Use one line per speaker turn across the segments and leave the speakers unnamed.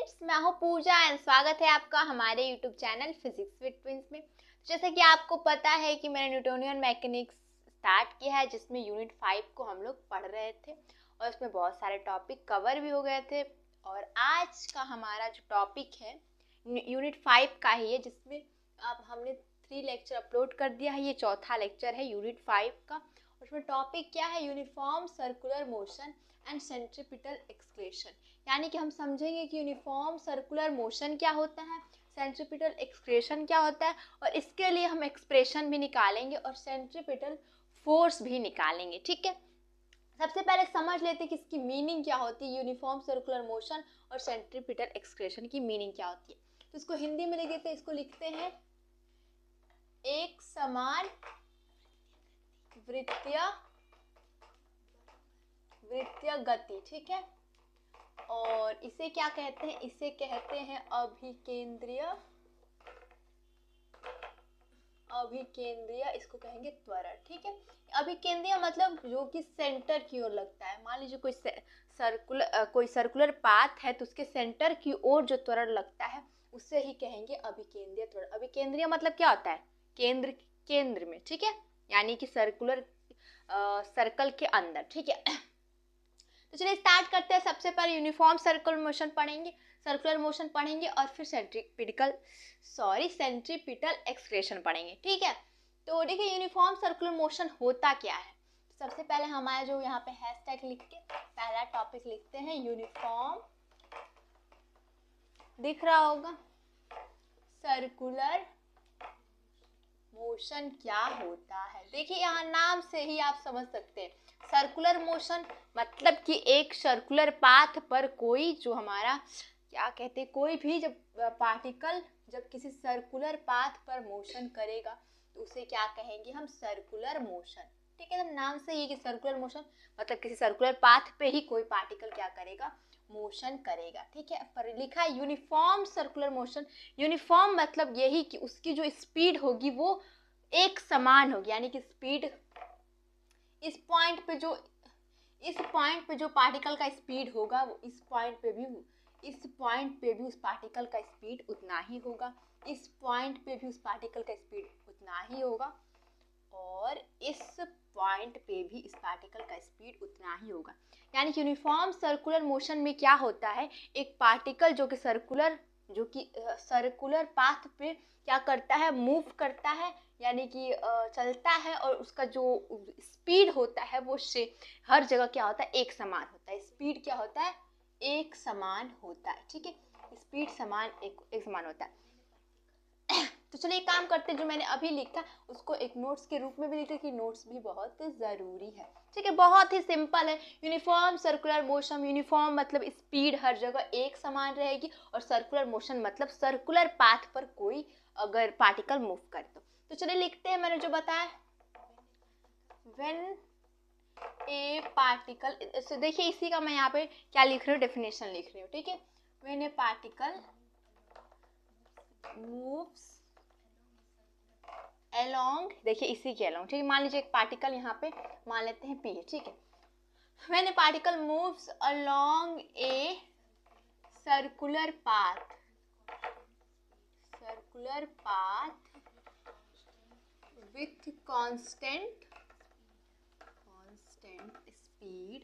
Friends, मैं हूँ पूजा and स्वागत है आपका हमारे YouTube channel physics with twins में। जैसे कि आपको पता है कि मैंने न्यूटोनियन मैकेनिक्स स्टार्ट किया है, जिसमें यूनिट 5 को हम लोग पढ़ रहे थे और उसमें बहुत सारे टॉपिक कवर भी हो गए थे। और आज का हमारा जो टॉपिक है यूनिट 5 का ही है, जिसमें अब हमने 3 लेक्चर अपलोड कर दिया है। ये चौथा लेक्चर है यूनिट 5 का। उसमें टॉपिक क्या है? Uniform circular motion and centripetal excretion. यानी कि हम समझेंगे कि यूनिफॉर्म सर्कुलर मोशन क्या होता है, सेंट्रीपिटल एक्सक्रेशन क्या होता है, और इसके लिए हम एक्सप्रेशन भी निकालेंगे और सेंट्रीपिटल फोर्स भी निकालेंगे। ठीक है, सबसे पहले समझ लेते हैं कि इसकी मीनिंग क्या होती है। यूनिफॉर्म सर्कुलर मोशन और सेंट्रीपिटल एक्सक्रेशन की मीनिंग क्या होती है, तो इसको हिंदी में लिख देते हैं। इसको लिखते हैं एक समान वृत्तीय गति। ठीक है, और इसे क्या कहते हैं? इसे कहते हैं अभिकेंद्रीय, इसको कहेंगे त्वरण। ठीक है, अभिकेंद्रीय मतलब जो कि सेंटर की ओर लगता है। मान लीजिए कोई सर्कुलर पाथ है, तो उसके सेंटर की ओर जो त्वरण लगता है उसे ही कहेंगे अभिकेंद्रीय त्वरण। अभिकेंद्रीय मतलब क्या होता है? केंद्र में। ठीक है, यानी कि सर्कल के अंदर। ठीक है, तो चलिए स्टार्ट करते हैं। सबसे पहले यूनिफॉर्म सर्कुलर मोशन पढ़ेंगे और फिर सेंट्रीपिटल एक्सक्रेशन पढ़ेंगे। ठीक है, तो देखिए यूनिफॉर्म सर्कुलर मोशन होता क्या है। सबसे पहले हमारा जो यहाँ पे हैशटैग लिख के पहला टॉपिक लिखते हैं यूनिफॉर्म, दिख रहा होगा, सर्कुलर मोशन क्या होता है। देखिए यहाँ नाम से ही आप समझ सकते हैं, सर्कुलर मोशन मतलब कि एक सर्कुलर पाथ पर कोई जो हमारा क्या कहते हैं, कोई भी जब पार्टिकल जब किसी सर्कुलर पाथ पर मोशन करेगा तो उसे क्या कहेंगे हम? Circular motion. ठीक है, तो नाम से ही कि सर्कुलर मोशन मतलब किसी सर्कुलर पाथ पे ही कोई पार्टिकल क्या करेगा? मोशन करेगा। ठीक है, पर लिखा है यूनिफॉर्म सर्कुलर मोशन। यूनिफॉर्म मतलब यही कि उसकी जो स्पीड होगी वो एक समान होगी, यानी कि स्पीड इस पॉइंट पे जो पार्टिकल का स्पीड होगा वो इस पॉइंट पे भी उस पार्टिकल का स्पीड उतना ही होगा, इस पॉइंट पे भी उस पार्टिकल का स्पीड उतना ही होगा, और इस पॉइंट पे भी इस पार्टिकल का स्पीड उतना ही होगा। यानी कि यूनिफॉर्म सर्कुलर मोशन में क्या होता है, एक पार्टिकल जो कि सर्कुलर पाथ पे क्या करता है? मूव करता है, यानी कि चलता है, और उसका जो स्पीड होता है वो हर जगह क्या होता है? एक समान होता है। स्पीड क्या होता है? एक समान होता है। ठीक है, स्पीड एक समान होता है। तो चलिए एक काम करते हैं, जो मैंने अभी लिखा उसको एक नोट्स के रूप में भी लिखते, कि नोट्स भी बहुत जरूरी है। ठीक है, बहुत ही सिंपल है। यूनिफॉर्म सर्कुलर मोशन, यूनिफॉर्म मतलब स्पीड हर जगह एक समान रहेगी, और सर्कुलर मोशन मतलब सर्कुलर पाथ पर कोई अगर पार्टिकल मूव करे तो चलिए लिखते हैं। मैंने जो बताया, व्हेन ए पार्टिकल, देखिए इसी का मैं यहाँ पे क्या लिख रही हूँ? डेफिनेशन लिख रही हूँ। ठीक है, when a particle moves along, देखिए इसी के अलोंग। ठीक है, मान लीजिए एक पार्टिकल यहाँ पे मान लेते हैं P है। ठीक है, when a particle moves along a circular path with constant speed,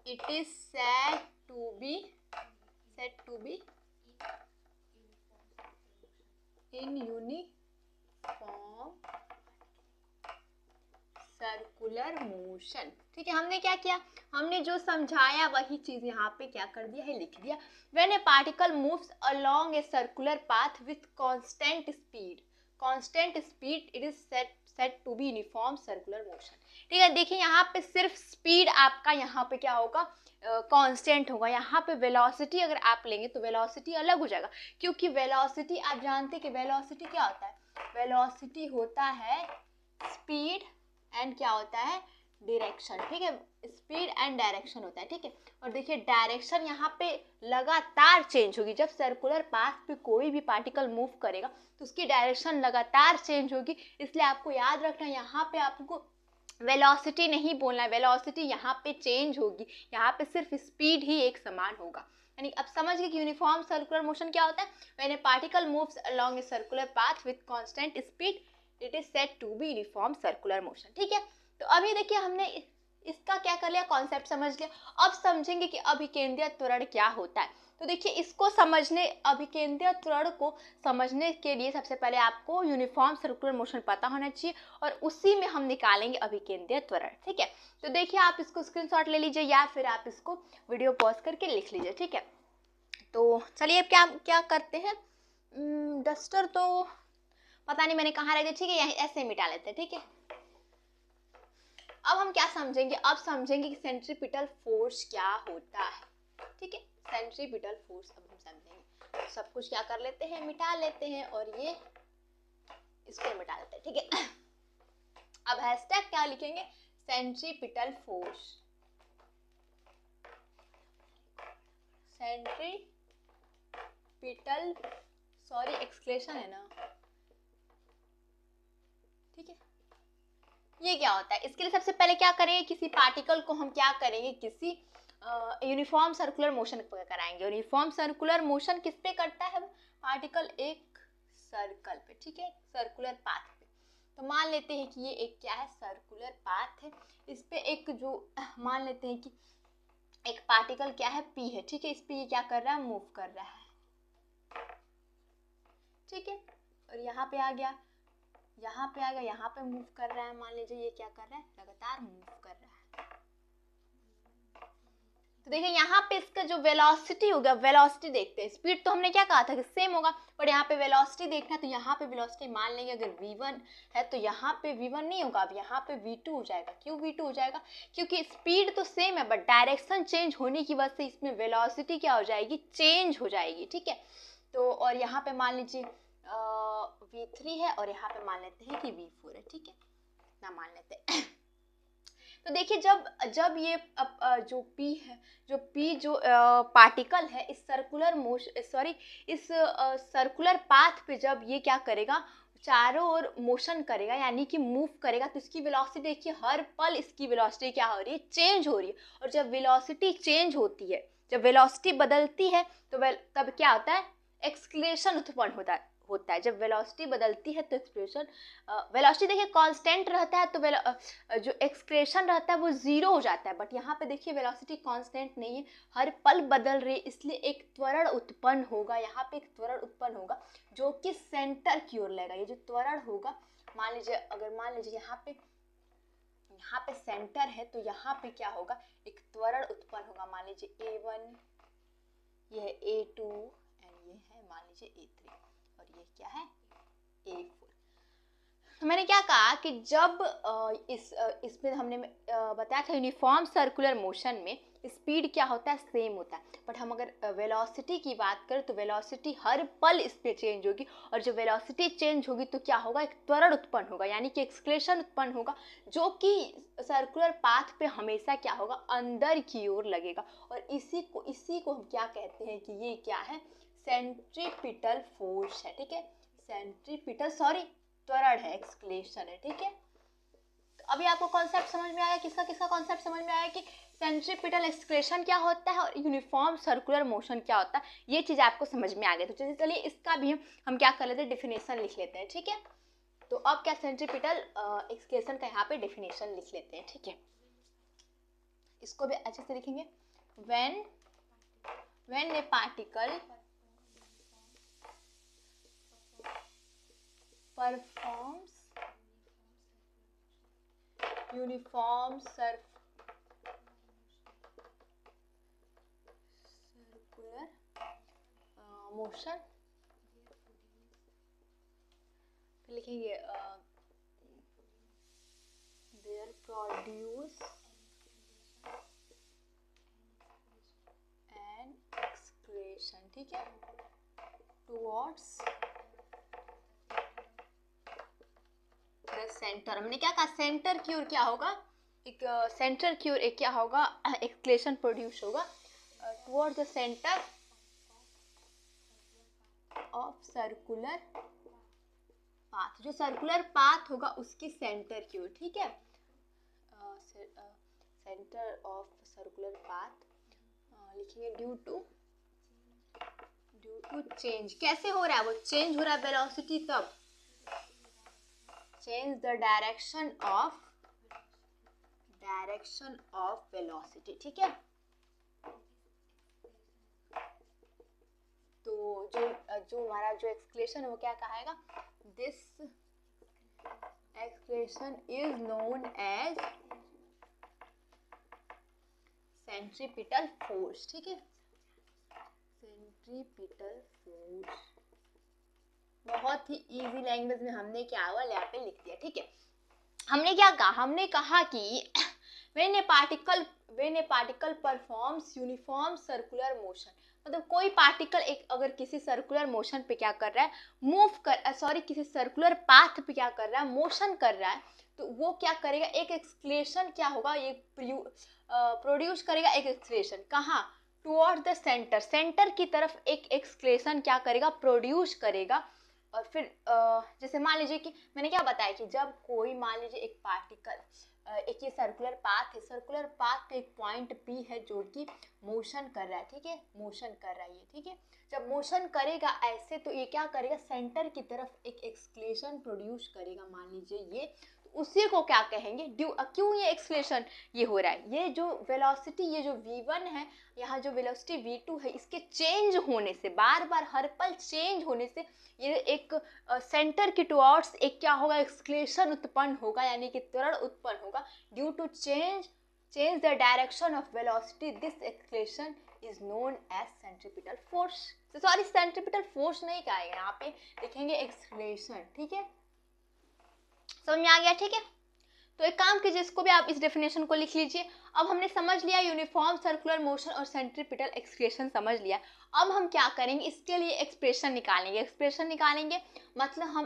it is said to be in uniform circular motion. ठीक है, हमने क्या किया? हमने जो समझाया वही चीज यहाँ पे क्या कर दिया है? लिख दिया। When a particle moves along a circular path with constant speed it is said to be uniform circular motion. ठीक है, देखिए यहाँ पे सिर्फ स्पीड आपका यहाँ पे क्या होगा? कांस्टेंट होगा। यहाँ पे वेलोसिटी अगर आप लेंगे तो वेलोसिटी अलग हो जाएगा, क्योंकि वेलोसिटी आप जानते हैं कि वेलोसिटी क्या होता है? वेलोसिटी होता है स्पीड एंड क्या होता है? डायरेक्शन। ठीक है, स्पीड एंड डायरेक्शन होता है। ठीक है, और देखिए डायरेक्शन यहाँ पे लगातार चेंज होगी। जब सर्कुलर पाथ पे कोई भी पार्टिकल मूव करेगा तो उसकी डायरेक्शन लगातार चेंज होगी। इसलिए आपको याद रखना, यहाँ पे आपको वेलोसिटी नहीं बोलना है, वेलोसिटी यहाँ पे चेंज होगी, यहाँ पे सिर्फ स्पीड ही एक समान होगा। यानी अब समझ गए कि यूनिफॉर्म सर्कुलर मोशन क्या होता है। When a particle moves along a circular path with constant speed it is said to be uniform circular motion. ठीक है, तो अभी देखिए हमने इसका क्या कर लिया, कॉन्सेप्ट समझ लिया। अब समझेंगे कि अभिकेंद्रीय त्वरण क्या होता है। तो देखिए इसको समझने, अभिकेंद्रीय त्वरण को समझने के लिए सबसे पहले आपको यूनिफॉर्म सर्कुलर मोशन पता होना चाहिए और उसी में हम निकालेंगे अभिकेंद्रीय त्वरण। ठीक है, तो देखिए आप इसको स्क्रीनशॉट ले लीजिए या फिर आप इसको वीडियो पॉज करके लिख लीजिए। ठीक है, तो चलिए अब क्या क्या करते हैं। डस्टर तो पता नहीं मैंने कहाँ रख दिया। ठीक है, यहीं ऐसे मिटा लेते हैं। ठीक है, अब हम क्या समझेंगे, अब समझेंगे कि सेंट्रीपिटल फोर्स क्या होता है। ठीक है, सेंट्रीपिटल फोर्स अब हम समझेंगे। सब कुछ क्या कर लेते हैं, मिटा लेते हैं और ये इसको मिटा लेते हैं। ठीक है, अब हैशटैग क्या लिखेंगे, centripetal force, centripetal, sorry escalation है ना। ठीक है, ये क्या होता है, इसके लिए सबसे पहले क्या करेंगे, किसी पार्टिकल को हम क्या करेंगे, किसी यूनिफॉर्म सर्कुलर मोशन कराएंगे। यूनिफॉर्म सर्कुलर मोशन किस पे करता है, पार्टिकल एक सर्कल पे। ठीक है, सर्कुलर पाथ पे। तो मान लेते हैं कि ये एक क्या है, सर्कुलर पाथ है। इस पे एक जो मान लेते हैं कि एक पार्टिकल क्या है, पी है। ठीक है, इस पे ये क्या कर रहा है, मूव कर रहा है। ठीक है, और यहाँ पे आ गया, यहाँ पे आ गया, यहाँ पे मूव कर रहा है। मान लीजिए ये क्या कर रहा है, लगातार मूव कर रहा है। तो देखिए यहाँ पे इसका जो वेलोसिटी होगा, वेलोसिटी देखते हैं। स्पीड तो हमने क्या कहा था कि सेम होगा, बट यहाँ पे वेलोसिटी देखना है। तो यहाँ पे वेलोसिटी मान लेंगे अगर v1 है तो यहाँ पे v1 नहीं होगा, अब यहाँ पे v2 हो जाएगा। क्यों v2 हो जाएगा, क्योंकि स्पीड तो सेम है बट डायरेक्शन चेंज होने की वजह से इसमें वेलोसिटी क्या हो जाएगी, चेंज हो जाएगी। ठीक है, तो और यहाँ पे मान लीजिए v3 है और यहाँ पे मान लेते हैं कि v4 है। ठीक है, इतना मान लेते हैं। तो देखिए जब ये जो P है, जो P जो पार्टिकल है इस सर्कुलर मोशन, सॉरी इस सर्कुलर पाथ पे जब ये क्या करेगा, चारों ओर मोशन करेगा यानी कि मूव करेगा, तो इसकी वेलोसिटी देखिए हर पल इसकी वेलोसिटी क्या हो रही है, चेंज हो रही है। और जब वेलोसिटी चेंज होती है, जब वेलोसिटी बदलती है तो तब क्या होता है, एक्सक्लेशन उत्पन्न होता है। जब वेलोसिटी बदलती है तो एक्सक्लेशन, वेलोसिटी देखिए कांस्टेंट रहता है तो जो एक्सक्रेशन रहता है वो जीरो हो जाता है। बट यहाँ पे देखिए वेलोसिटी कांस्टेंट नहीं है, हर पल बदल रही है, इसलिए एक त्वरण उत्पन्न होगा। यहाँ पे एक त्वरण उत्पन्न होगा जो कि सेंटर की ओर लेगा। ये जो त्वरण होगा, मान लीजिए अगर मान लीजिए यहाँ पे सेंटर है तो यहाँ पे क्या होगा, एक त्वरण उत्पन्न होगा। मान लीजिए A1, ये है A2 एंड ये है मान लीजिए A3 और ये क्या है A4। तो मैंने क्या कहा कि जब इसमें हमने बताया था यूनिफॉर्म सर्कुलर मोशन में स्पीड क्या होता है, सेम होता है। बट हम अगर वेलोसिटी की बात करें तो वेलोसिटी हर पल इस पे चेंज होगी और जब वेलोसिटी चेंज होगी तो क्या होगा, एक त्वरण उत्पन्न होगा यानी कि एक्सक्लेशन उत्पन्न होगा जो कि सर्कुलर पाथ पे हमेशा क्या होगा, अंदर की ओर लगेगा। और इसी को हम क्या कहते हैं कि ये क्या है, सेंट्रीपिटल फोर्स है। ठीक है, सेंट्रीपिटल सॉरी त्वरण है, एक्सक्लेशन है। ठीक है, तो अभी आपको कॉन्सेप्ट समझ में आया, किसका किसका कॉन्सेप्ट समझ में आया कि सेंट्रीपिटल एक्सक्लेशन क्या होता है और यूनिफॉर्म सर्कुलर मोशन क्या होता है, ये चीज आपको समझ में आ गई। तो चलिए इसका भी हम क्या कर लेते हैं, डेफिनेशन लिख लेते हैं। ठीक है, तो अब क्या सेंट्रीपिटल एक्सक्लेशन का यहाँ पे डेफिनेशन लिख लेते हैं। ठीक है, इसको भी अच्छे से लिखेंगे। When a particle performs uniform circular motion, फिर लिखेंगे there produce an excretion। ठीक है, towards सेंटर। हमने क्या कहा, सेंटर की ओर क्या होगा, एक सेंटर की ओर एक क्या होगा, एक्सक्लेशन प्रोड्यूस होगा toward the centre of circular path. जो सर्कुलर पाथ होगा उसकी सेंटर की ओर। ठीक है, सेंटर ऑफ सर्कुलर पाथ लिखेंगे ड्यू टू चेंज। कैसे हो रहा है वो चेंज हो रहा है वेलोसिटी, तब change the direction of velocity. ठीक है, तो जो हमारा जो एक्सक्लेशन है वो क्या कहेगा, this acceleration is known as centripetal force. ठीक है, सेंट्रीपिटल फोर्स बहुत ही इजी लैंग्वेज में हमने क्या हुआ यहाँ पे लिख दिया। ठीक है, हमने क्या कहा, हमने कहा कि when a particle performs uniform circular motion, मतलब कोई पार्टिकल एक अगर किसी सर्कुलर मोशन पे क्या कर रहा है, किसी सर्कुलर पाथ पे क्या कर रहा है, मोशन कर रहा है, तो वो क्या करेगा, एक एक्सक्लेशन क्या होगा, ये प्रोड्यूस करेगा एक एक्सक्लेशन। कहाँ, टुवर्ड द सेंटर की तरफ एक एक्सक्लेशन क्या करेगा, प्रोड्यूस करेगा। और फिर जैसे मान लीजिए कि मैंने क्या बताया कि जब कोई मान लीजिए एक पार्टिकल एक ये सर्कुलर पाथ पे एक पॉइंट पी है जो कि मोशन कर रहा है। ठीक है, मोशन कर रहा है ये। ठीक है, जब मोशन करेगा ऐसे तो ये क्या करेगा, सेंटर की तरफ एक एक्सक्लेशन प्रोड्यूस करेगा, मान लीजिए ये, तो उसी को क्या कहेंगे, क्यों ये एक्सक्लेशन ये हो रहा है, ये जो वेलोसिटी, ये जो v1 है, यहाँ जो वेलोसिटी v2 है, इसके चेंज होने से, बार बार हर पल चेंज होने से ये एक सेंटर की टुवर्ड्स एक क्या होगा, एक्सक्लेशन उत्पन्न होगा, यानी कि त्वरण उत्पन्न होगा। Due to change the direction of velocity, this acceleration is known as centripetal force. Sorry, centripetal force नहीं कहेंगे, यहाँ पे लिखेंगे एक्सक्लेशन। ठीक है, समझ में आ गया। ठीक है, तो एक काम कीजिए, इसको भी आप इस डेफिनेशन को लिख लीजिए। अब हमने समझ लिया यूनिफॉर्म सर्कुलर मोशन और सेंट्रीपिटल एक्सक्लेशन समझ लिया। अब हम क्या करेंगे, इसके लिए एक्सप्रेशन निकालेंगे। मतलब हम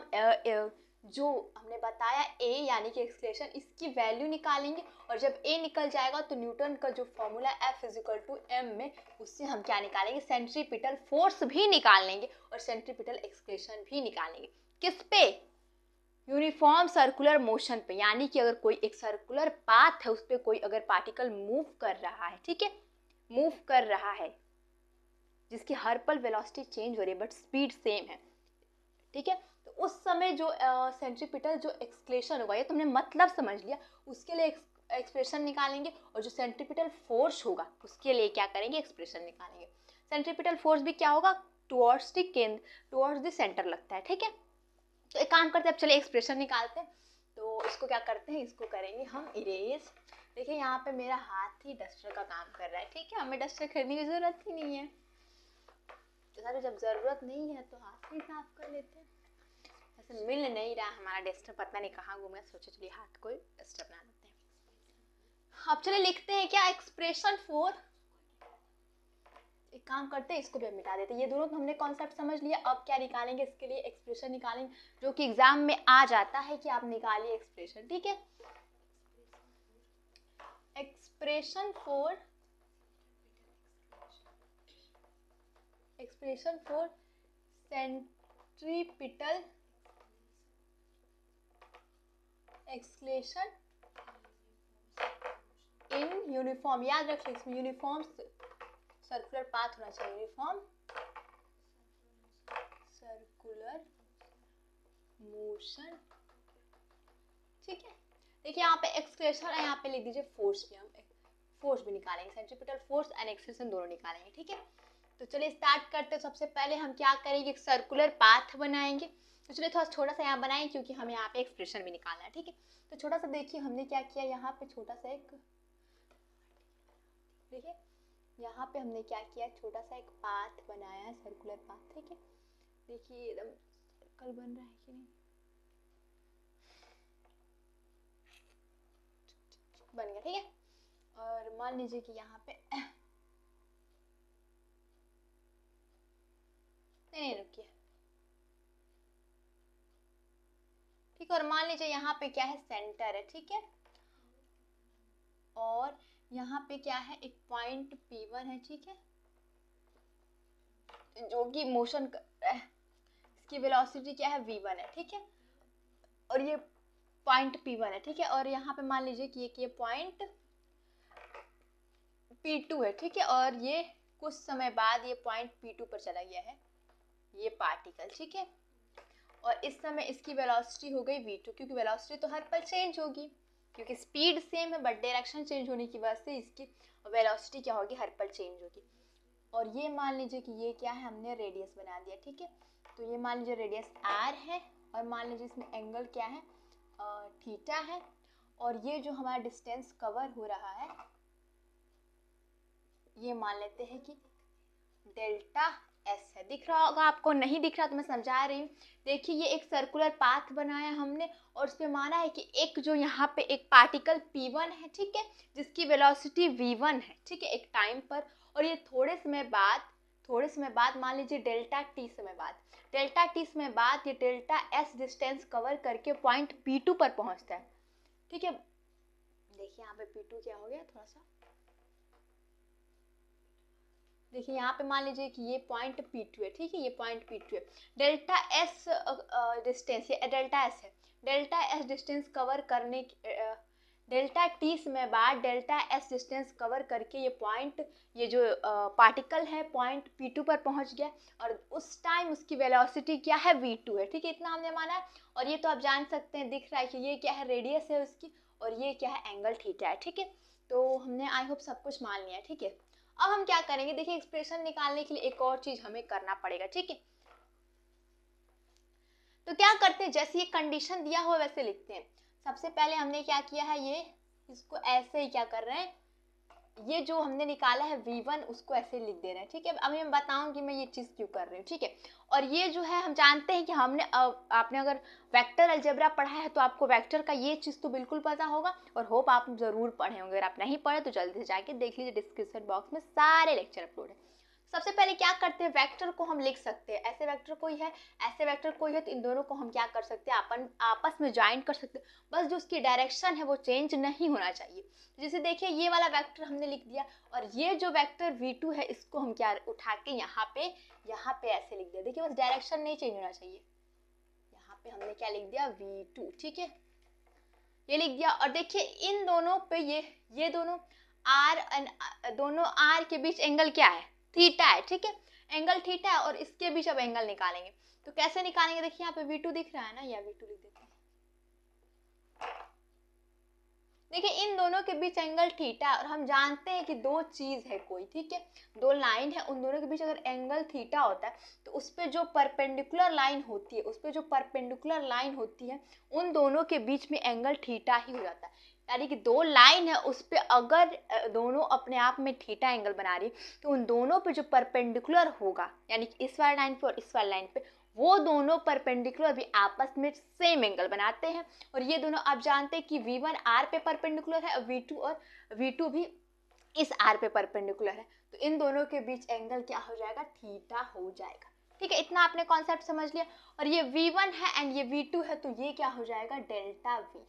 जो हमने बताया a यानी कि एक्सक्लेशन, इसकी वैल्यू निकालेंगे, और जब a निकल जाएगा तो न्यूटन का जो फॉर्मूला F=m में, उससे हम क्या निकालेंगे, सेंट्रीपिटल फोर्स भी निकाल लेंगे और सेंट्रीपिटल एक्सक्लेशन भी निकालेंगे। किस पे, यूनिफॉर्म सर्कुलर मोशन पे, यानी कि अगर कोई एक सर्कुलर पाथ है उस पर कोई अगर पार्टिकल मूव कर रहा है, ठीक है, मूव कर रहा है, जिसकी हर पल वेलोसिटी चेंज हो रही है बट स्पीड सेम है। ठीक है, तो उस समय जो सेंट्रीपिटल जो एक्सक्लेशन होगा, ये तुमने मतलब समझ लिया, उसके लिए एक्सप्रेशन निकालेंगे, और जो सेंट्रीपिटल फोर्स होगा उसके लिए क्या करेंगे, एक्सप्रेशन निकालेंगे। सेंट्रीपिटल फोर्स भी क्या होगा, टुवर्ड्स द सेंटर लगता है। ठीक है, तो एक काम करते हैं, अब चलिए एक्सप्रेशन निकालते हैं। तो इसको क्या करते हैं, इसको करेंगे हम इरेज। देखिए यहाँ पे मेरा हाथ ही डस्टर का काम कर रहा है। ठीक है, हमें डस्टर खरीदने की जरूरत ही नहीं है, तो जब जरूरत नहीं है तो हाथ ही साफ कर लेते हैं। ऐसे मिल नहीं रहा हमारा डस्टर, पता नहीं कहाँ घूम गया, सोचे चलिए हाथ को डस्टर बना लेते हैं। अब चलिए लिखते हैं क्या, एक्सप्रेशन फॉर, एक काम करते हैं, इसको भी मिटा देते हैं। ये दोनों तो हमने कॉन्सेप्ट समझ लिया। अब क्या निकालेंगे, इसके लिए एक्सप्रेशन निकालेंगे, जो कि एग्जाम में आ जाता है कि आप निकालिए एक्सप्रेशन। ठीक है, expression for centripetal escalation in uniform, याद रखिए इसमें यूनिफॉर्म सर्कुलर पाथ होना चाहिए, यूनिफॉर्म सर्कुलर मोशन। ठीक है, देखिए यहाँ पे एक्सक्लेशन है, यहाँ पे लिख दीजिए फोर्स भी, हम फोर्स भी निकालेंगे, सेंट्रीपिटल फोर्स एंड एक्सक्लेशन दोनों निकालेंगे। ठीक है, तो चलिए स्टार्ट करते हैं। सबसे पहले हम क्या करेंगे, एक सर्कुलर पाथ बनाएंगे। तो चलिए थोड़ा छोटा सा यहाँ बनाएंगे, क्योंकि हमें यहाँ पे एक्सप्रेशन भी निकालना है। ठीक है, तो छोटा सा देखिए हमने क्या किया, यहाँ पे छोटा सा एक, देखिए यहाँ पे हमने क्या किया, छोटा सा एक पाथ बनाया है, सर्कुलर पाथ। ठीक है, देखिए एकदम सर्कल बन रहा है कि नहीं, बन गया। ठीक है, और मान लीजिए कि यहाँ पे नहीं रुकिए, ठीक है, और मान लीजिए यहाँ पे क्या है, सेंटर है। ठीक है, और यहाँ पे क्या है, एक पॉइंट P1 है। ठीक है, जो कि मोशन कर रहा है, इसकी वेलोसिटी क्या है, v1 है। ठीक है, और ये पॉइंट P1 है, ठीक है, और यहाँ पे मान लीजिए कि ये पॉइंट P2 है, ठीक है, और ये कुछ समय बाद ये पॉइंट P2 पर चला गया है ये पार्टिकल, ठीक है, और इस समय इसकी वेलोसिटी हो गई v2, क्योंकि वेलोसिटी तो हर पल चेंज होगी, क्योंकि स्पीड सेम है बट डायरेक्शन चेंज होने की वजह से इसकी वेलोसिटी क्या होगी, हर पल चेंज होगी। और ये मान लीजिए कि ये क्या है, हमने रेडियस बना दिया, ठीक है, तो ये मान लीजिए रेडियस r है, और मान लीजिए इसमें एंगल क्या है, थीटा है, और ये जो हमारा डिस्टेंस कवर हो रहा है ये मान लेते हैं कि डेल्टा एस है। दिख रहा होगा आपको, नहीं दिख रहा तो मैं समझा रही हूँ। देखिए ये एक सर्कुलर पाथ बनाया हमने और उसमें माना है कि एक जो यहाँ पे एक पार्टिकल P1 है, ठीक है, जिसकी वेलोसिटी V1 है, ठीक है, एक टाइम पर, और ये थोड़े समय बाद मान लीजिए डेल्टा टी समय बाद ये डेल्टा एस डिस्टेंस कवर करके पॉइंट P2 पर पहुंचता है, ठीक है। देखिए यहाँ पे P2 क्या हो गया, थोड़ा सा देखिए यहाँ पे मान लीजिए कि ये पॉइंट P2 है, ठीक है, ये पॉइंट P2 है, डेल्टा एस डिस्टेंस, ये डेल्टा एस है, डेल्टा एस डिस्टेंस कवर करने डेल्टा टी समय बाद डेल्टा एस डिस्टेंस कवर करके ये पॉइंट, ये जो पार्टिकल है पॉइंट P2 पर पहुंच गया, और उस टाइम उसकी वेलोसिटी क्या है, V2 है, ठीक है, इतना हमने माना है। और ये तो आप जान सकते हैं, दिख रहा है कि ये क्या है, रेडियस है उसकी, और ये क्या है, एंगल थीटा है, ठीक है, तो हमने आई होप सब कुछ मान लिया, ठीक है। अब हम क्या करेंगे, देखिए एक्सप्रेशन निकालने के लिए एक और चीज हमें करना पड़ेगा, ठीक है, तो क्या करते हैं, जैसे ये कंडीशन दिया हुआ वैसे लिखते हैं। सबसे पहले हमने क्या किया है, ये इसको ऐसे ही क्या कर रहे हैं, ये जो हमने निकाला है V1 उसको ऐसे लिख दे रहे हैं, ठीक है। अब मैं बताऊंगी मैं ये चीज क्यों कर रही हूँ, ठीक है। और ये जो है हम जानते हैं कि हमने आपने अगर वेक्टर अलजेब्रा पढ़ा है तो आपको वेक्टर का ये चीज तो बिल्कुल पता होगा, और होप आप जरूर पढ़े होंगे। अगर आप नहीं पढ़े तो जल्दी से जाके देख लीजिए, डिस्क्रिप्शन बॉक्स में सारे लेक्चर अपलोड है। सबसे पहले क्या करते हैं, वेक्टर को हम लिख सकते हैं, ऐसे वेक्टर कोई है, ऐसे वेक्टर कोई है, तो इन दोनों को हम क्या कर सकते हैं, अपन आपस में ज्वाइन कर सकते हैं, बस जो उसकी डायरेक्शन है वो चेंज नहीं होना चाहिए। जैसे देखिए ये वाला वेक्टर हमने लिख दिया, और ये जो वेक्टर V2 है इसको हम क्या उठा के यहाँ पे ऐसे लिख दिया, देखिए बस डायरेक्शन नहीं चेंज होना चाहिए। यहाँ पे हमने क्या लिख दिया, V2, ठीक है, ये लिख दिया। और देखिए इन दोनों पे ये दोनों R के बीच एंगल क्या है, थीटा है, ठीक है, एंगल थीटा है, और इसके बीच अब एंगल निकालेंगे, तो कैसे निकालेंगे, देखिए यहाँ पे V2 दिख रहा है ना, या V2 लिख देते हैं। देखिए इन दोनों के बीच एंगल थीटा, और हम जानते हैं कि दो चीज है कोई, ठीक है, दो लाइन है, उन दोनों के बीच अगर एंगल थीटा होता है तो उस पे जो परपेंडिकुलर लाइन होती है उन दोनों के बीच में एंगल थीटा ही हो जाता है। यानी कि दो लाइन है उस पे अगर दोनों अपने आप में थीटा एंगल बना रही है तो उन दोनों पे जो परपेंडिकुलर होगा, यानी कि इस वाली लाइन पे और इस वाली लाइन पे, वो दोनों परपेंडिकुलर भी आपस में सेम एंगल बनाते हैं। और ये दोनों आप जानते हैं कि V1 R पे परपेंडिकुलर है, और V2 भी इस R पे परपेंडिकुलर है, तो इन दोनों के बीच एंगल क्या हो जाएगा, थीटा हो जाएगा, ठीक है। इतना आपने कॉन्सेप्ट समझ लिया। और ये V1 है एंड ये V2 है, तो ये क्या हो जाएगा, डेल्टा V,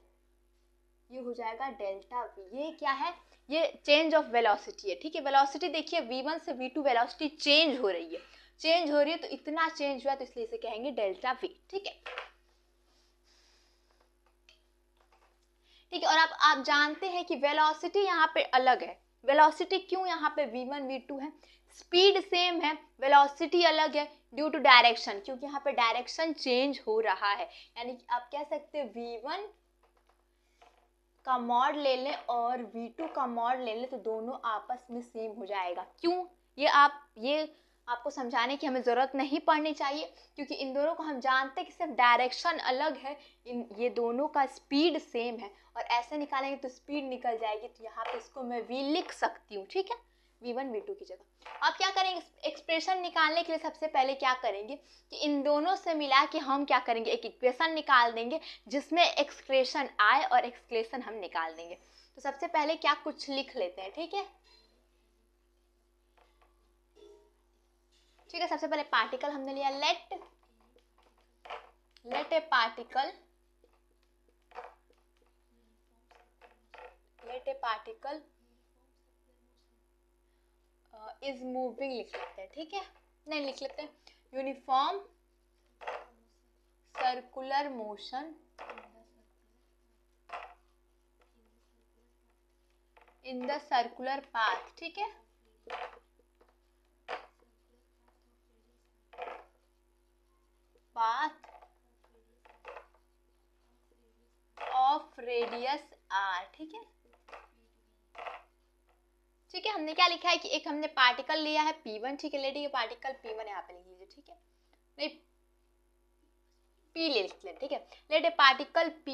ये हो जाएगा डेल्टा V। ये क्या है, ये चेंज ऑफ वेलोसिटी है, ठीक है। वेलोसिटी देखिए V1 से V2 वेलोसिटी चेंज हो रही है, तो इतना चेंज हुआ, तो इसलिए इसे कहेंगे डेल्टा V, ठीक है, ठीक है। और अब आप जानते हैं कि वेलोसिटी यहाँ पे अलग है, वेलोसिटी क्यों यहाँ पे V1 V2 है, स्पीड सेम है, वेलोसिटी अलग है ड्यू टू डायरेक्शन, क्योंकि यहाँ पे डायरेक्शन चेंज हो रहा है। यानी कि आप कह सकते हैं V1 का मॉड ले लें और V2 का मॉड ले लें तो दोनों आपस में सेम हो जाएगा। क्यों, ये आपको समझाने की हमें ज़रूरत नहीं पड़नी चाहिए, क्योंकि इन दोनों को हम जानते हैं कि सिर्फ डायरेक्शन अलग है, ये दोनों का स्पीड सेम है, और ऐसे निकालेंगे तो स्पीड निकल जाएगी, तो यहाँ पे इसको मैं V लिख सकती हूँ, ठीक है, V1 V2 की जगह। अब क्या करेंगे, एक्सप्रेशन निकालने के लिए सबसे पहले क्या करेंगे कि इन दोनों से मिला के हम क्या करेंगे, एक इक्वेशन निकाल देंगे जिसमें एक्सप्रेशन आए और एक्सप्रेशन हम निकाल देंगे। तो सबसे पहले क्या कुछ लिख लेते हैं, ठीक है, ठीक है। सबसे पहले पार्टिकल हमने लिया, let a particle is moving लिख लेते हैं, ठीक है, नहीं लिख लेते हैं, uniform circular motion in the circular path, ठीक है, पाथ ऑफ रेडियस आर, ठीक है। ठीक है, हमने क्या लिखा है कि एक हमने पार्टिकल लिया है P1, ठीक है, लेट पार्टिकल P1 यहाँ पे लिख लीजिए, ठीक है, नहीं P ले लें, ठीक है, let a particle P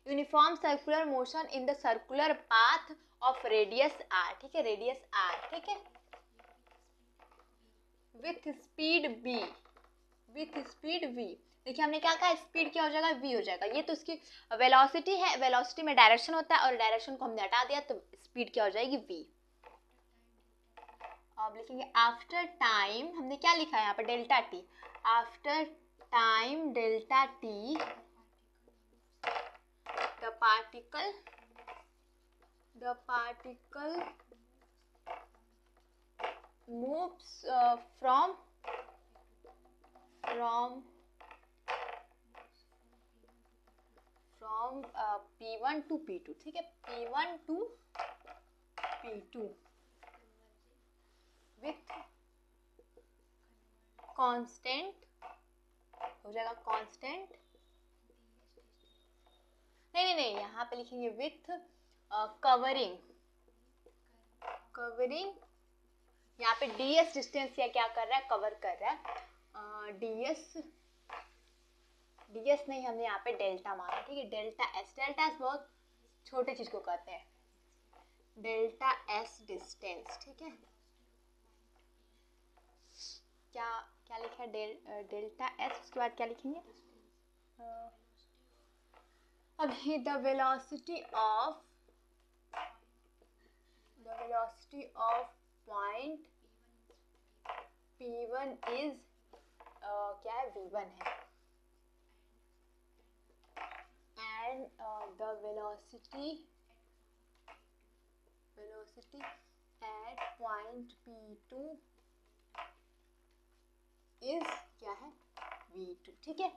uniform circular motion in the circular path of radius r, ठीक है, रेडियस r, ठीक है, with speed v, with speed v। देखिए हमने क्या कहा, स्पीड क्या हो जाएगा, v हो जाएगा, ये तो उसकी वेलोसिटी है, वेलोसिटी में डायरेक्शन होता है और डायरेक्शन को हमने हटा दिया तो स्पीड क्या हो जाएगी, v। अब लिखेंगे आफ्टर टाइम, हमने क्या लिखा है यहाँ पर, delta T, after time delta T the particle moves from P1 to P2, ठीक है, P1 to P2 with constant, हो जाएगा कांस्टेंट, नहीं, यहाँ पे लिखेंगे विथ कवरिंग, यहाँ पे ds डिस्टेंस या क्या कर रहा है, कवर कर रहा है, ds नहीं, हमने यहाँ पे डेल्टा माना, ठीक है, डेल्टा s बहुत छोटे चीज को कहते हैं, डेल्टा s डिस्टेंस, ठीक है, क्या लिखा है, डेल्टा s, उसके बाद क्या लिखेंगे, अभी the velocity of point P1 is क्या है, V1 है, and the velocity at point P2 is क्या है, V2, ठीक है।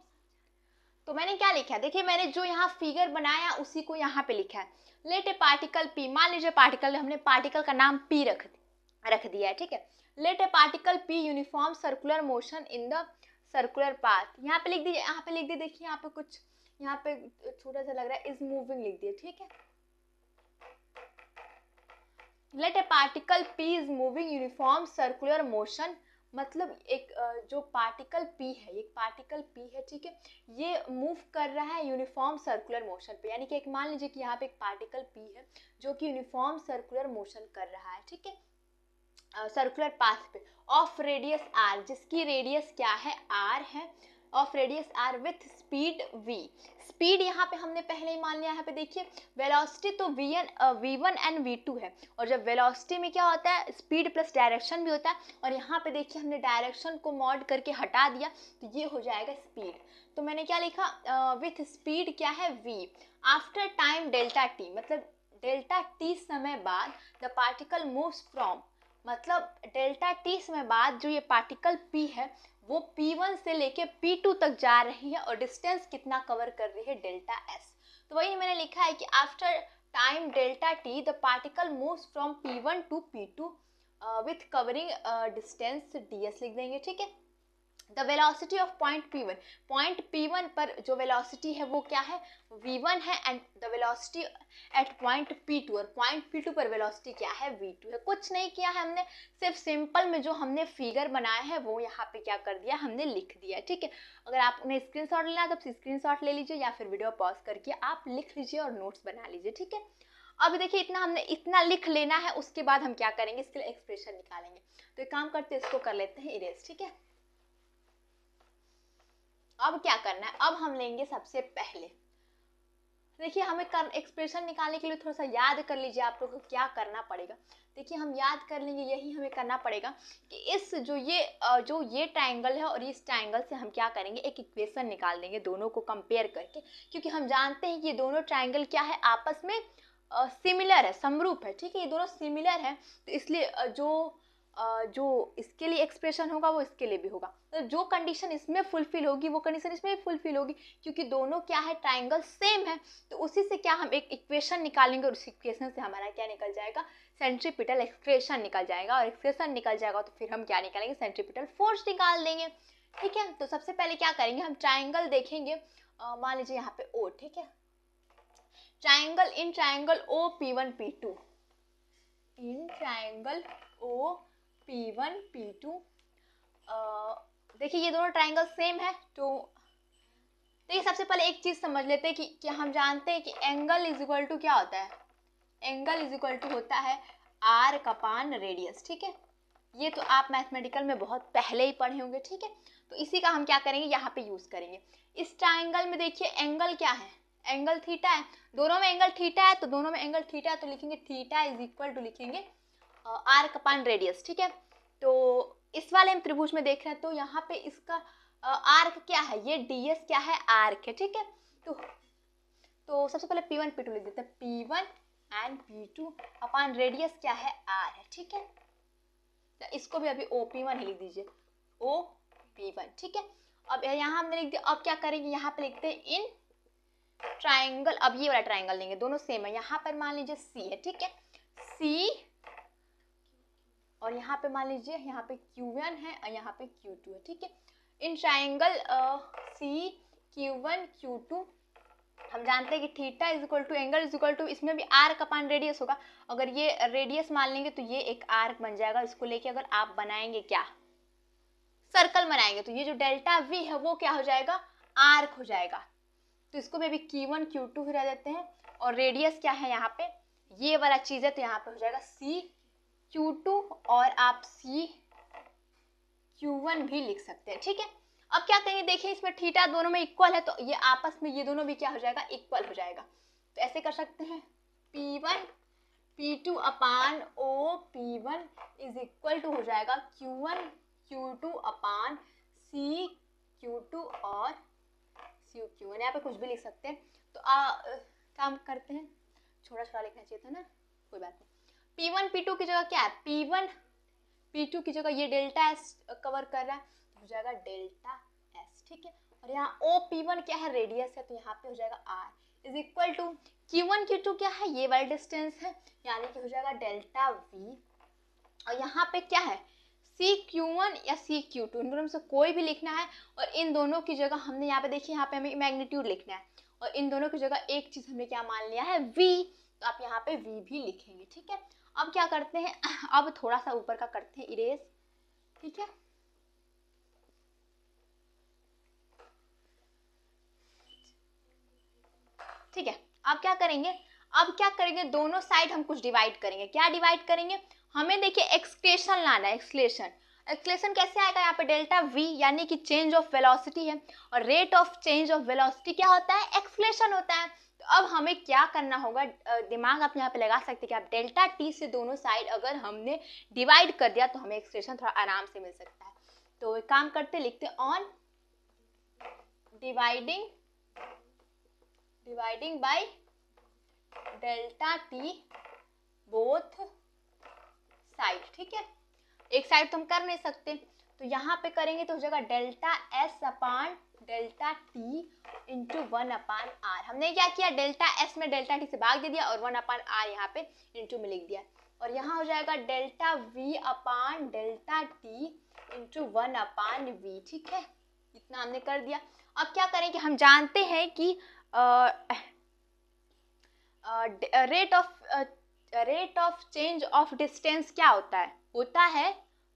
तो मैंने क्या लिखा है, देखिए मैंने जो यहाँ फिगर बनाया उसी को यहाँ पे लिखा है, लेट ए पार्टिकल P, मान लीजिए पार्टिकल, हमने पार्टिकल का नाम P रख दिया है, ठीक है, let a particle P uniform circular motion in the circular path, यहाँ पे लिख दीजिए, यहाँ पे लिख दिए, देखिए यहाँ पे कुछ, यहाँ पे छोटा सा लग रहा है, इज मूविंग लिख दिए, ठीक है, let a particle P is moving uniform circular motion, मतलब एक जो पार्टिकल P है, एक पार्टिकल P है, ठीक है, ये मूव कर रहा है यूनिफॉर्म सर्कुलर मोशन पे, यानी कि एक मान लीजिए कि यहाँ पे एक पार्टिकल P है जो कि यूनिफॉर्म सर्कुलर मोशन कर रहा है, ठीक है, सर्कुलर पाथ पे, ऑफ रेडियस r, जिसकी रेडियस क्या है, r है, of radius r with speed v, speed यहाँ पे हमने पहले ही मान लिया, यहाँ पे देखिए वेलोसिटी तो v1 एंड v2 है, और जब वेलोसिटी में क्या होता है, स्पीड प्लस डायरेक्शन भी होता है, और यहाँ पे देखिए हमने डायरेक्शन को मॉड करके हटा दिया तो ये हो जाएगा स्पीड, तो मैंने क्या लिखा, विथ स्पीड क्या है, v, after time delta T, मतलब डेल्टा टी समय बाद द पार्टिकल मूव्स फ्रॉम, मतलब डेल्टा टी समय बाद जो ये पार्टिकल P है वो P1 से लेके P2 तक जा रही है और डिस्टेंस कितना कवर कर रही है, डेल्टा s। तो वही मैंने लिखा है कि after time delta t the particle moves from P1 to P2 with covering distance ds लिख देंगे, ठीक है। The velocity of point P1 पर जो वेलोसिटी है वो क्या है, v1 है, and the velocity at point P2, और पॉइंट P2 पर वेलोसिटी क्या है, v2 है। कुछ नहीं किया है हमने, सिर्फ सिंपल में जो हमने फिगर बनाया है वो यहाँ पे क्या कर दिया, हमने लिख दिया, ठीक है। अगर आपने स्क्रीनशॉट लेना है तो स्क्रीनशॉट ले लीजिए या फिर वीडियो पॉज करके आप लिख लीजिए और नोट्स बना लीजिए, ठीक है। अब देखिए इतना हमने इतना लिख लेना है, उसके बाद हम क्या करेंगे, इसके लिए एक्सप्रेशन निकालेंगे। तो एक काम करते हैं, इसको कर लेते हैं इरेज, ठीक है। अब क्या करना है, अब हम लेंगे सबसे पहले, देखिए हमें एक्सप्रेशन निकालने के लिए थोड़ा सा याद कर लीजिए आप लोग को क्या करना पड़ेगा। देखिए हम याद कर लेंगे, यही हमें करना पड़ेगा कि इस जो ये ट्रायंगल है और इस ट्रायंगल से हम क्या करेंगे, एक इक्वेशन निकाल देंगे दोनों को कंपेयर करके, क्योंकि हम जानते हैं कि ये दोनों ट्रायंगल क्या है, आपस में सिमिलर है, समरूप है, ठीक है, ये दोनों सिमिलर है, तो इसलिए जो जो इसके लिए एक्सप्रेशन होगा वो इसके लिए भी होगा, तो जो कंडीशन इसमें फुलफिल होगी वो कंडीशन इसमें भी फुलफिल होगी, क्योंकि दोनों क्या है, ट्राइंगल सेम है। तो उसी से क्या हम एक इक्वेशन निकालेंगे और उस इक्वेशन से हमारा क्या निकल जाएगा, सेंट्रीपिटल एक्सप्रेशन निकल जाएगा, और एक्सप्रेशन निकल जाएगा तो फिर हम क्या निकालेंगे, सेंट्रीपिटल फोर्स निकाल देंगे। ठीक है, तो सबसे पहले क्या करेंगे, हम ट्राइंगल देखेंगे, मान लीजिए यहाँ पे ओ, ठीक है, triangle, in triangle O P1 P2, in triangle O P1 P2, देखिए ये दोनों ट्राइंगल सेम है। तो देखिए सबसे पहले एक चीज समझ लेते हैं कि क्या हम जानते हैं कि एंगल इज इक्वल टू क्या होता है, एंगल इज इक्वल टू होता है आर्क अपान रेडियस। ठीक है, ये तो आप मैथमेटिकल में बहुत पहले ही पढ़े होंगे। ठीक है, तो इसी का हम क्या करेंगे, यहाँ पे यूज करेंगे। इस ट्राइंगल में देखिए एंगल क्या है, एंगल थीटा है, दोनों में एंगल थीटा है, तो दोनों में एंगल थीटा है तो लिखेंगे थीटा इज इक्वल टू, लिखेंगे आर्क अपान रेडियस। ठीक है, तो इस वाले हम त्रिभुज में देख रहे हैं, तो यहाँ पे इसका आर्क क्या है, ये ds क्या है, आर्क है। ठीक है, तो सबसे पहले P1 P2 लिख देते हैं, P1 and P2 upon radius क्या है, r है। ठीक है, तो इसको भी अभी OP1 ही लिख दीजिए, OP1। ठीक है, अब यहाँ हमने लिख दिया। अब क्या करेंगे, यहाँ पे लिखते हैं इन ट्राइंगल, अब ये वाला ट्राइंगल लेंगे, दोनों सेम है। यहाँ पर मान लीजिए C है, ठीक है, C, और यहाँ पे मान लीजिए यहाँ पे Q1 है और यहाँ पे Q2 है। ठीक है, in triangle C Q1 Q2 हम जानते हैं कि theta is equal to angle is equal to, इसमें भी आर्क अपान रेडियस होगा। अगर ये रेडियस मान लेंगे तो ये एक आर्क बन जाएगा। इसको लेके अगर आप बनाएंगे क्या, सर्कल बनाएंगे, तो ये जो डेल्टा V है वो क्या हो जाएगा, आर्क हो जाएगा। तो इसको भी अभी Q1 Q2 ही रह देते हैं, और रेडियस क्या है यहाँ पे, ये वाला चीज है, तो यहाँ पे हो जाएगा C Q2 और आप C Q1 भी लिख सकते हैं। ठीक है, अब क्या करेंगे, देखिए इसमें थीटा दोनों में इक्वल है, तो ये आपस में ये दोनों भी क्या हो जाएगा, इक्वल हो जाएगा। तो ऐसे कर सकते हैं, P1 P2 upon OP1 is equal to हो जाएगा Q1 Q2 अपान C Q2 और C Q1, यहाँ पे कुछ भी लिख सकते हैं। तो काम करते हैं, छोटा छोटा लिखना चाहिए था ना, कोई बात नहीं। P1 P2 की जगह क्या है, P1 P2 की जगह ये डेल्टा S कवर कर रहा है, तो हो जाएगा डेल्टा S। ठीक है, और यहाँ OP1 क्या है, रेडियस है, तो यहाँ पे हो जाएगा R is equal to Q1 Q2 क्या है, ये वाला डिस्टेंस है, यानी कि हो जाएगा डेल्टा V, और यहाँ पे क्या है, C Q1 या C Q2, इन दोनों में से कोई भी लिखना है। और इन दोनों की जगह हमने यहाँ पे देखिए, यहाँ पे हमें मैग्नीट्यूड लिखना है, और इन दोनों की जगह एक चीज हमने क्या मान लिया है, V, तो आप यहाँ पे V भी लिखेंगे। ठीक है, अब क्या करते हैं, अब थोड़ा सा ऊपर का करते हैं इरेज। ठीक है, ठीक है, अब क्या करेंगे, दोनों साइड हम कुछ डिवाइड करेंगे। क्या डिवाइड करेंगे, हमें देखिए एक्सक्लेशन लाना है, एक्सक्लेशन कैसे आएगा, यहाँ पे डेल्टा V यानी कि चेंज ऑफ वेलोसिटी है, और rate of change of velocity क्या होता है, एक्सक्लेशन होता है। तो अब हमें क्या करना होगा, दिमाग आप यहाँ पे लगा सकते हैं कि आप डेल्टा T से दोनों साइड अगर हमने डिवाइड कर दिया तो हमें एक्सक्लेशन थोड़ा आराम से मिल सकता है। तो एक काम करते, लिखते on dividing by delta T both side. ठीक है, एक साइड तो हम कर नहीं सकते, तो यहाँ पे करेंगे तो हो जाएगा डेल्टा S अपान डेल्टा T इंटू 1 अपान R। हमने क्या किया, डेल्टा S में डेल्टा T से भाग दे दिया और 1 अपान R यहाँ पे इंटू में लिख दिया, और यहाँ हो जाएगा डेल्टा V अपान डेल्टा T इंटू 1 अपान V। ठीक है, इतना हमने कर दिया। अब क्या करें कि हम जानते हैं कि rate of change of distance क्या होता है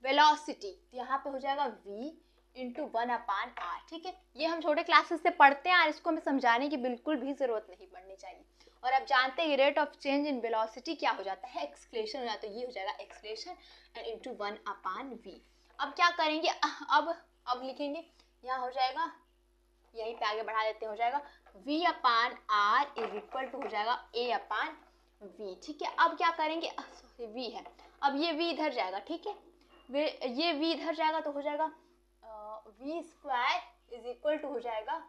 वेलोसिटी, तो यहाँ पे हो जाएगा V इंटू 1 अपान R। ठीक है, ये हम छोटे क्लासेस से पढ़ते हैं और इसको हमें समझाने की बिल्कुल भी जरूरत नहीं पड़नी चाहिए। और अब जानते हैं rate of change in velocity क्या हो जाता है, एक्सक्लेशन हो जाता है, तो ये हो जाएगा escalation and into 1 upon V। अब क्या करेंगे, अब लिखेंगे, यहाँ हो जाएगा, यहीं पे आगे बढ़ा देते हैं, हो जाएगा V upon R is equal to हो जाएगा A अपान V। ठीक है, अब क्या करेंगे, V है, अब ये V इधर जाएगा। ठीक है, ये V इधर जाएगा तो हो जाएगा V square is equal to हो जाएगा,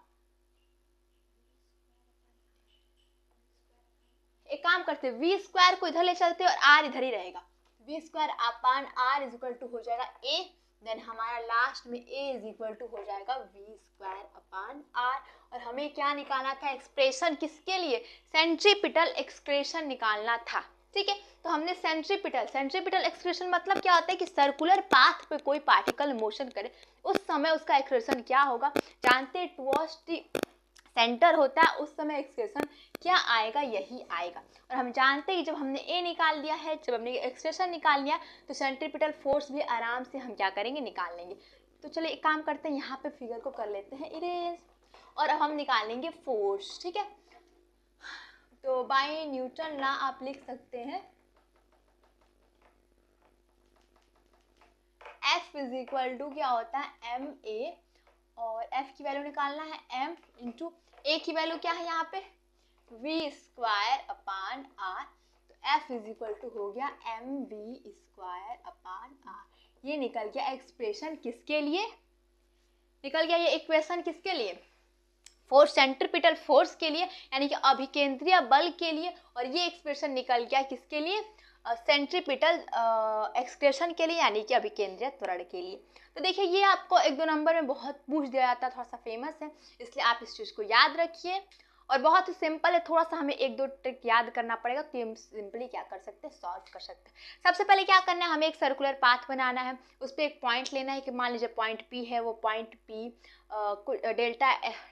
एक काम करते हैं, V स्क्वायर को इधर ले चलते और R इधर ही रहेगा, V square upon R is equal to हो जाएगा ए, देन हमारा लास्ट में ए इज इक्वल टू हो जाएगा वी स्क्वायर अपान आर। और हमें क्या निकालना था, एक्सप्रेशन किसके लिए, सेंट्रीपिटल एक्सप्रेशन निकालना था, ठीक है। तो हमने सेंट्रीपिटल एक्सप्रेशन मतलब क्या होता है कि सर्कुलर पाथ पे कोई पार्टिकल मोशन करे उस समय उसका एक्सप्रेशन क्या होगा, जानते हैं टुवर्ड्स द सेंटर होता है उस समय एक्सप्रेशन क्या आएगा, यही आएगा। और हम जानते हैं कि जब हमने ए निकाल लिया है, जब हमने एक्सप्रेशन निकाल लिया तो सेंट्रीपिटल फोर्स भी आराम से हम क्या करेंगे, निकाल लेंगे। तो चलिए एक काम करते हैं, यहाँ पे फिगर को कर लेते हैं इरेज, और अब हम निकालेंगे फोर्स, ठीक है। तो बाय न्यूटन लॉ आप लिख सकते हैं F इज इक्वल टू क्या होता है एम ए, और F की वैल्यू निकालना है m इंटू ए की वैल्यू क्या है यहाँ पे v स्क्वायर अपान आर, तो F इज इक्वल टू हो गया M V square upon R. ये निकल गया एक्सप्रेशन किसके लिए, निकल गया ये इक्वेशन किसके लिए, फोर्स सेंट्रीपिटल फोर्स के लिए यानी कि अभिकेंद्रीय बल के लिए, और ये एक्सप्रेशन निकल गया किसके लिए, सेंट्रीपिटल एक्सप्रेशन के लिए यानी कि अभिकेंद्रीय त्वरण के लिए। तो देखिए ये आपको 1-2 नंबर में बहुत पूछ दिया जाता है, थोड़ा सा फेमस है इसलिए आप इस चीज़ को याद रखिए, और बहुत ही सिंपल है, थोड़ा सा हमें 1-2 ट्रिक याद करना पड़ेगा तो हम सिंपली क्या कर सकते हैं, सॉल्व कर सकते हैं। सबसे पहले क्या करना है, हमें एक सर्कुलर पाथ बनाना है, उस पर एक पॉइंट लेना है कि मान लीजिए पॉइंट पी है, वो पॉइंट पी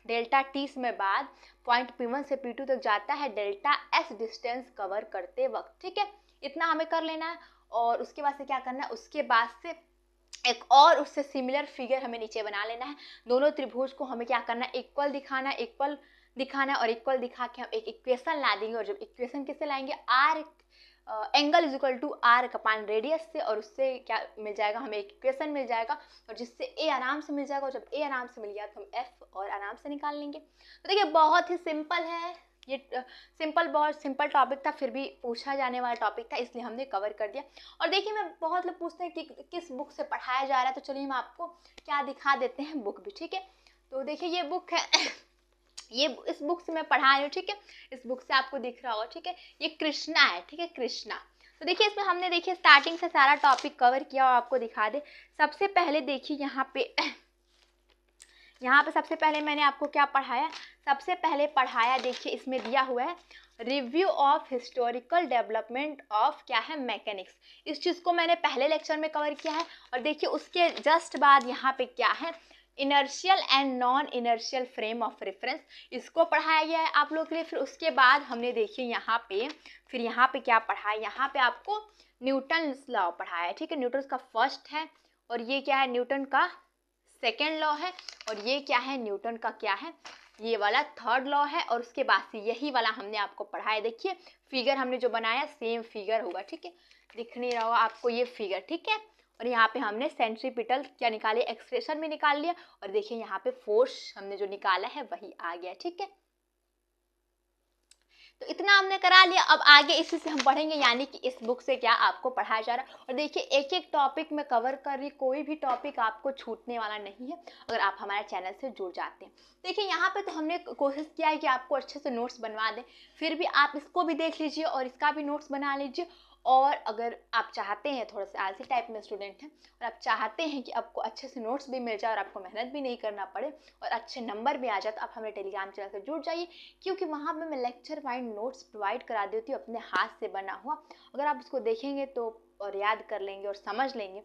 डेल्टा टी समय बाद पॉइंट P1 से P2 तक जाता है डेल्टा S डिस्टेंस कवर करते वक्त, ठीक है, इतना हमें कर लेना है। और उसके बाद से क्या करना है, उसके बाद से एक और उससे सिमिलर फिगर हमें नीचे बना लेना है, दोनों त्रिभुज को हमें क्या करना है, इक्वल दिखाना और इक्वल दिखा के हम एक इक्वेशन ला देंगे, और जब इक्वेशन किससे लाएंगे, R angle is equal to R upon radius से, और उससे क्या मिल जाएगा, हमें एक इक्वेशन मिल जाएगा, और जिससे ए आराम से मिल जाएगा, और जब ए आराम से मिल गया तो हम एफ और आराम से निकाल लेंगे। तो देखिए बहुत ही सिंपल है ये, बहुत सिंपल टॉपिक था, फिर भी पूछा जाने वाला टॉपिक था इसलिए हमने कवर कर दिया। और देखिए मैं बहुत लोग पूछते हैं कि किस बुक से पढ़ाया जा रहा है, तो चलिए हम आपको क्या दिखा देते हैं, बुक भी, ठीक है। तो देखिए ये बुक है ये इस बुक से मैं पढ़ा रही हूँ, ठीक है, इस बुक से आपको दिख रहा होगा, ठीक है, ये कृष्णा है, ठीक है, कृष्णा। तो देखिए इसमें हमने देखिए स्टार्टिंग से सारा टॉपिक कवर किया और आपको दिखा दे। सबसे पहले देखिए यहाँ पे सबसे पहले मैंने आपको क्या पढ़ाया, सबसे पहले पढ़ाया देखिए इसमें दिया हुआ है review of historical development of क्या है, मैकेनिक्स। इस चीज़ को मैंने पहले लेक्चर में कवर किया है। और देखिए उसके जस्ट बाद यहाँ पे क्या है, inertial and non inertial frame of reference, इसको पढ़ाया गया है आप लोग के लिए। फिर उसके बाद हमने देखिए यहाँ पे क्या पढ़ा है, यहाँ पे आपको न्यूटन लॉ पढ़ाया है, ठीक है, न्यूटन का फर्स्ट है, और ये क्या है, न्यूटन का सेकेंड लॉ है, और ये क्या है, न्यूटन का क्या है, ये वाला थर्ड लॉ है। और उसके बाद से यही वाला हमने आपको पढ़ाया, देखिए फिगर हमने जो बनाया सेम फिगर होगा, ठीक है, दिख नहीं रहा होगा आपको ये फिगर, ठीक है। और यहाँ पे हमने सेंट्रीपिटल क्या निकाले, एक्सप्रेशन भी निकाल लिया, और देखिए यहाँ पे फोर्स हमने जो निकाला है वही आ गया, ठीक है। तो इतना हमने करा लिया, अब आगे इसी से हम पढ़ेंगे, यानी कि इस बुक से क्या आपको पढ़ाया जा रहा है। और देखिए एक एक टॉपिक में कवर कर रही, कोई भी टॉपिक आपको छूटने वाला नहीं है अगर आप हमारे चैनल से जुड़ जाते हैं। देखिए यहाँ पे तो हमने कोशिश किया है कि आपको अच्छे से नोट्स बनवा दें, फिर भी आप इसको भी देख लीजिए और इसका भी नोट्स बना लीजिए। और अगर आप चाहते हैं, थोड़ा सा आलसी टाइप में स्टूडेंट हैं और आप चाहते हैं कि आपको अच्छे से नोट्स भी मिल जाए और आपको मेहनत भी नहीं करना पड़े और अच्छे नंबर भी आ जाए, तो आप हमारे टेलीग्राम चैनल से जुड़ जाइए, क्योंकि वहाँ पे मैं लेक्चर वाइज नोट्स प्रोवाइड करा देती हूँ अपने हाथ से बना हुआ। अगर आप उसको देखेंगे तो और याद कर लेंगे और समझ लेंगे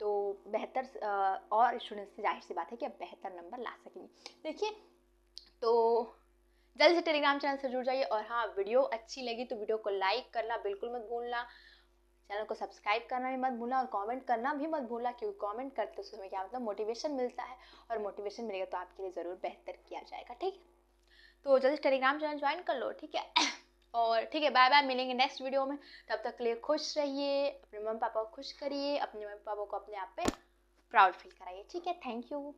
तो बेहतर और स्टूडेंट्स से जाहिर सी बात है कि आप बेहतर नंबर ला सकेंगे। देखिए तो जल्दी से टेलीग्राम चैनल से जुड़ जाइए। और हाँ, वीडियो अच्छी लगी तो वीडियो को लाइक करना बिल्कुल मत भूलना, चैनल को सब्सक्राइब करना भी मत भूलना, और कमेंट करना भी मत भूलना, क्योंकि कमेंट करते उससे हमें क्या मतलब मोटिवेशन मिलता है, और मोटिवेशन मिलेगा तो आपके लिए ज़रूर बेहतर किया जाएगा, ठीक है। तो जल्दी टेलीग्राम चैनल ज्वाइन कर लो, ठीक है। और ठीक है, बाय बाय, मिलेंगे नेक्स्ट वीडियो में। तब तक के लिए खुश रहिए, अपने मम्मी पापा को खुश करिए, अपने मम्मी पापा को अपने आप पे प्राउड फील कराइए, ठीक है। Thank you.